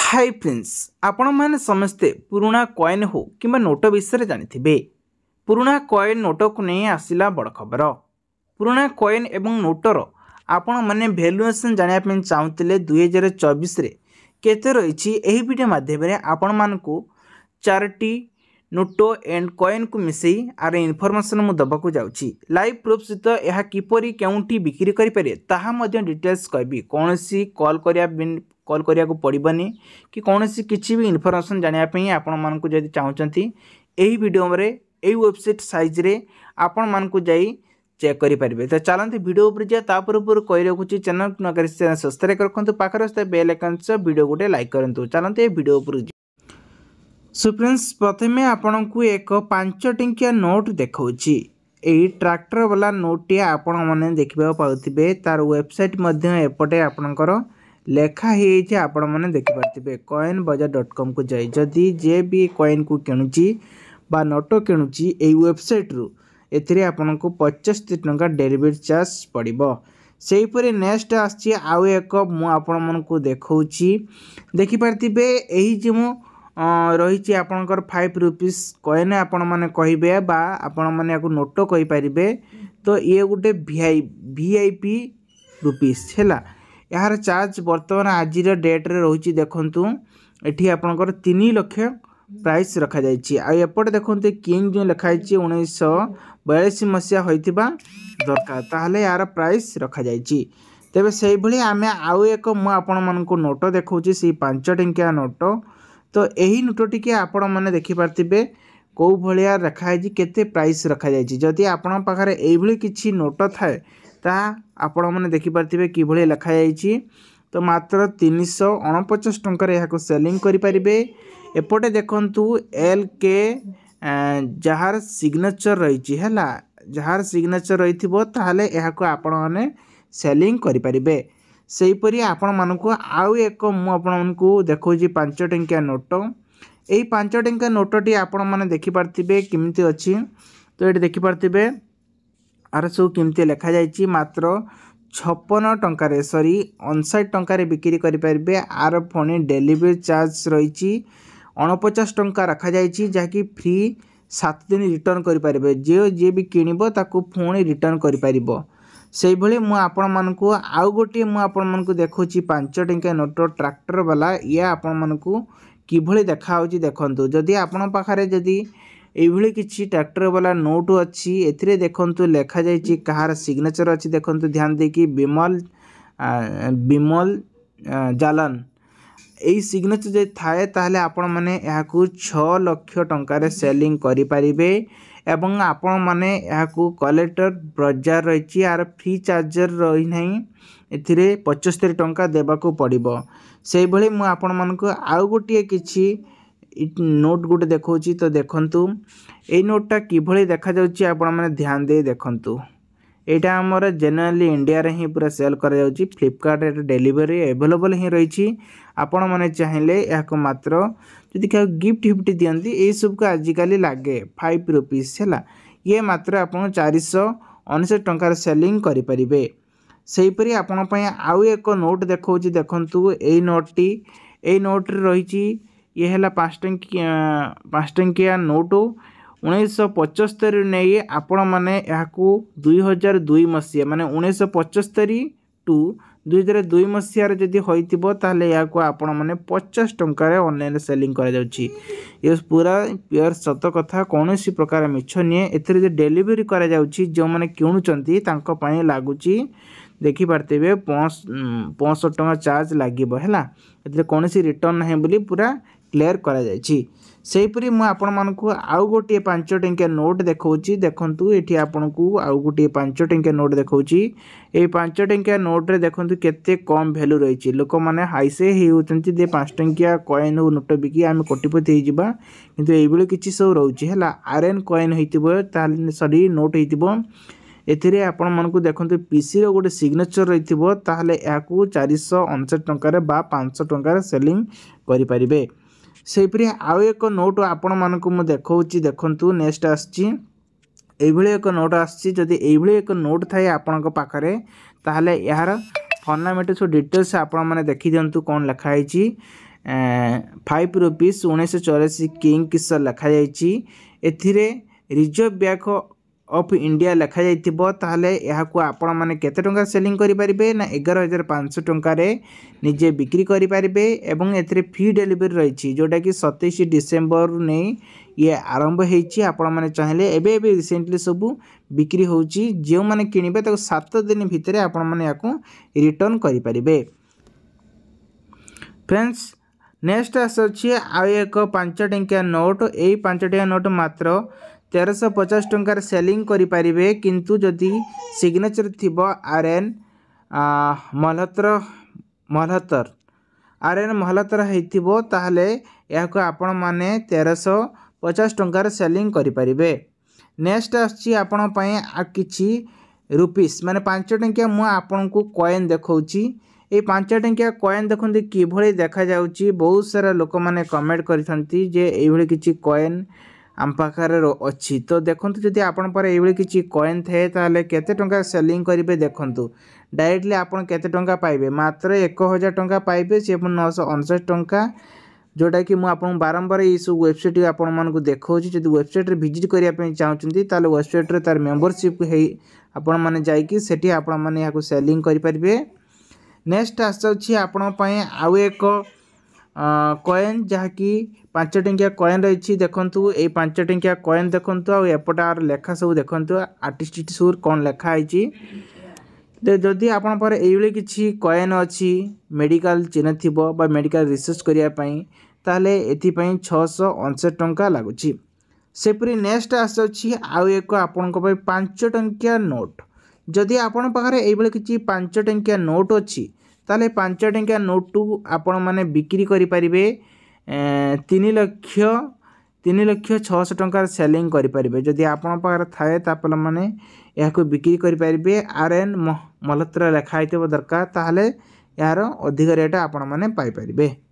Hi friends, आपण मैंने समस्ते पुराणा कॉइन हो कि नोट विषय जानी पुराणा कॉइन नोट को नहीं आसला बड़ खबर। पुराणा कॉइन एवं नोटर आपण मैंने भैल्युएसन जानापी चाहूले 2024 केते रही वीडियो माध्यम आपण मानकु चारोटी नोट एंड कॉइन को मिसई आर इनफॉरमेशन मु दबाकू जाउची। लाइव प्रूफ सहित यह किपरि केउंटी बिक्री करि पारे ताहा मध्य डिटेल्स कहबी। कौनसी कॉल करिया को पड़बनी कि कौनसी किछि भी इनफॉरमेशन जानिया पई आपण मानकु जदि चाहउचंती एही वीडियो रे एही वेबसाइट साइज रे आपण मानकु जाई चेक करि पारिबे। तो चलंती वीडियो ऊपर जा तापर ऊपर कहि रखुची चैनल न करि चैनल सब्सक्राइब रखंतु पाखर स्थ बेल आइकन से वीडियो गोटे लाइक करंतु। चलंती वीडियो ऊपर सो फ्रेंड्स प्रथमे आपण को एक 5 टंकिया नोट देखौची। एही ट्रैक्टर वाला नोट टिया आपण माने देखिबा पाउथिबे तार वेबसाइट मध्य एपटे आपणकर लेखा हे आपण मैंने देखिपारे coinbazaar.com को जाई जदि जे भी कॉइन को किणुची बा नोट किणुची ए वेबसाइट रु एथिरे आपन को 75 टंका डेलीवरी चार्ज पड़िबो। सेहीपरि नेक्स्ट आछि आउ एक मु आपण मन को देखौची देखि पारतिबे एही जे मु रही आपणकर 5 रुपीस कॉइन आपण माने कहिबे बा आपण माने याको नोट कहि परिबे। तो ये गुटे वीआईपी रुपीस हैला। यार चार्ज बर्तमान आज डेट रे रही देखु ये आपंकर 3 लाख प्राइस रखा जाइए। आएपटे देखते किंग जो लिखाई 1942 मसीहा होता दरकार ताहले यार प्राइस रखा जाइए। तेबे से भली आमे आउ एक मु आपण मानकु नोट देखौची से 5 टंकिया नोट। तो यही नोटटी के आपण माने देखि पारतिबे को भलिया रखाई केते प्राइस रखा जाइए। जदि आपण पाखरे एई भली किछि नोट थाए ता आपण मैंने देखिपारे कि लिखा जाइए। तो मात्र 349 टंकार यहाँ सेलिंग करें। एपटे देखु एल के जार सिग्नेचर रही है जार सिग्नेचर रही ताहले यहाँ आपण मैंने सेलिंग करें। सेहीपरि आपण मानकु आउ एक मुझे देखो 5 टंकिया नोट। यही 5 टंकिया नोटटी आपण मैंने देखिपारे केमती अच्छी। तो ये देखिपारे आर सब केमती लिखा जाइए मात्र 56 टंकार सॉरी 59 टंकार बिक्री करें। आर पुणी डेलीवरी चार्ज रही 49 टंका रखा जाइए जहाँकि फ्री 7 दिन रिटर्न करें। जे भी किणव ताकू पुणी रिटर्न कर से भली मु आपण मानकु आउ गोटे मु आपण मानकु देखौची 5 टंकिया नोट ट्रैक्टर वाला ये आपण मानकु किभली देखा होची देखंतु। जदि आपण पाखरे जदि एभली किछि ट्रैक्टर वाला नोट अच्छी एथिरे देखंतु लेखा जाइछि कहार सिग्नेचर अच्छी देखंतु ध्यान देकी विमल जालन एई सिग्नेचर जे थाए ताहले आपण माने याकू 6 लाख टंकार सेलिंग करि परिबे। एवं आपण माने याकू कलेक्टर बाजार रही आर फ्री चार्जर रही नहीं एथिरे 75 टंका देबाकू पड़िबो। से भली मु आपण मानकु आउ गोटे किछि नोट गोटे देखौची। तो देखंतु ए नोटटा किभली देखा जाउची आपण माने ध्यान दे देखंतु। एटा हमर जनरली इंडिया रे ही पूरा सेल करा जाउची। फ्लिपकार्ट रे डिलीवरी अवेलेबल ही रही। आपण माने चाहिले याको मात्र जदि क्या गिफ्ट दियंती ए सब को आजिकल लागे 5 रुपीस हैला ये मात्र आपण 459 टंकार सेलिंग करि परिबे। सेहीपरि आपण पय आउ एक नोट देखौची देखंतु ए नोटटी ए नोट रे रही ये है 5 टंकिया नोट 1975 नहीं आपण मैंने यहाँ 2002 मसीहा माने 1975 टू 2002 मसीह जदि होता यहाँ आपण मैंने 50 टंकार ऑनलाइन सेलिंग करा जाउची। ये पूरा प्योर सत कथा कौन सी प्रकार मिछ निए एथिरे डेलीवरी करा जाउची जो माने किणुचंती तांको पई लागुची देखि पारतेबे 65 टंका चार्ज लागिबो हैला। एथिरे कौन सी रिटर्न नाही बोली पूरा क्लियर करा जाइछि। सेहीपरि मु आपण मानकु आउ गोटे 5 टंकिया नोट देखौची देखंतु एठी आपनकु आउ गोटे 5 टंकिया नोट देखौची। ए 5 टंकिया नोट रे देखंतु केते कम वैल्यू रहिछि। लोक माने हाइसे हे होचंती दे 5 टंकिया कॉइन हो नोट बिकी आमे कोटिपति हे जिबा किंतु एबेले किछि सब रहउछि हैला। आरएन कॉइन हेतिबो ताले सॉरी नोट हेतिबो एथिरे आपण मानकु देखंतु पीसी रो गोटे सिग्नेचर रहितिबो ताहले याकू 459 टंका बा 500 टंका सेलिंग करि परिबे। सेहीपरि आउ एक नोट आपण मानकु मु देखौची देखंतु नेक्स्ट आछि एभली एक नोट आछि। जदि एभली एक नोट थाए आपणक पाखरे ताहले यार फर्नामेट सब डिटेल्स आपण माने देखि दियंतु कोन लिखा हैछि। फाइव रुपीज 1984 किंग किसर लिखा जाइए। एथिरे रिजर्व बैंक ऑफ इंडिया लिखा जाइथिबो ताहले याकू आपण माने केते टंका सेलिंग करि परिबे ना 11500 टंका रे निजे बिक्री करि परिबे एवं एथिरे फ्री डिलीवरी रहिछि जोटा कि 27 डिसेंबर ने ये आरंभ हेछि। आपण माने चाहिले एबे रिसेंटली सब बिक्री होछि जे माने किनिबे त 7 दिन भितरे आपण माने याकू रिटर्न करि परिबे। फ्रेंड्स नेक्स्ट आसछि आ एक 5 टंकिया नोट। एई 5 टंकिया नोट मात्र 1350 टंकार सेलिंग करि परिबे किंतु जदि सिग्नेचर थिबो आरएन महलतर हेथिबो ताहले याको आपण माने 1350 टंकार सेलिंग करि परिबे। नेक्स्ट आछि आपण पय आ किछि रुपीस माने 5 टंकिया मु आपण को कॉइन देखौछि। ए 5 टंकिया कॉइन देखंती कि भଳି देखा जाउछि। बहुत सारा लोक माने कमेंट करिसंती जे एई भଳି किछि कॉइन आम पाखरे अच्छी तो देखो जदि आपण पर एई किछि कॉइन थे ताले केते टंका सेलिंग करिवे देखंतु डायरेक्टली आपण केते टंका पाइबे मात्र 1000 टंका पाइबे से 959 टंका जोटा कि मु आपण बारंबार ई सब वेबसाइट आपण मन को देखौछि। जदि वेबसाइट रे विजिट करिया पे चाहउछंती ताले वेबसाइट रे तार मेंबरशिप हे आपण माने जाई कि सेठी आपण माने याको सेलिंग करि परिबे। नेक्स्ट आछछि आपण पय आउ एक कॉइन जहाँकि 5 टंकिया कॉइन रही देखु ये 5 टंकिया कॉइन देखु आर लेखा सब देखु आर्टिस्ट सुर कौन लिखा है। जदि आपण पर एई किछि कॉइन अच्छी मेडिकल चिन्ह थिबो बा मेडिकल रिसर्च करिया पई ताले एथि पई 659 टंका लागुछि। सेपरी नेक्स्ट आछि आउ एक आपण को 5 टंकिया नोट। जदि आपण पाखरे एई किछि 5 टंकिया नोट अच्छी ताले 5 टंकिया नोट टू आपण माने बिक्री करि परिबे 3,06,000 टंका सेलिंग करि परिबे। जदि आपण पाखरे थाए तापल माने याको बिक्री करि परिबे आरएन महलतर लेखा आइतबो दरकार ताहले यार अधिक रेट आपण माने पाई परिबे।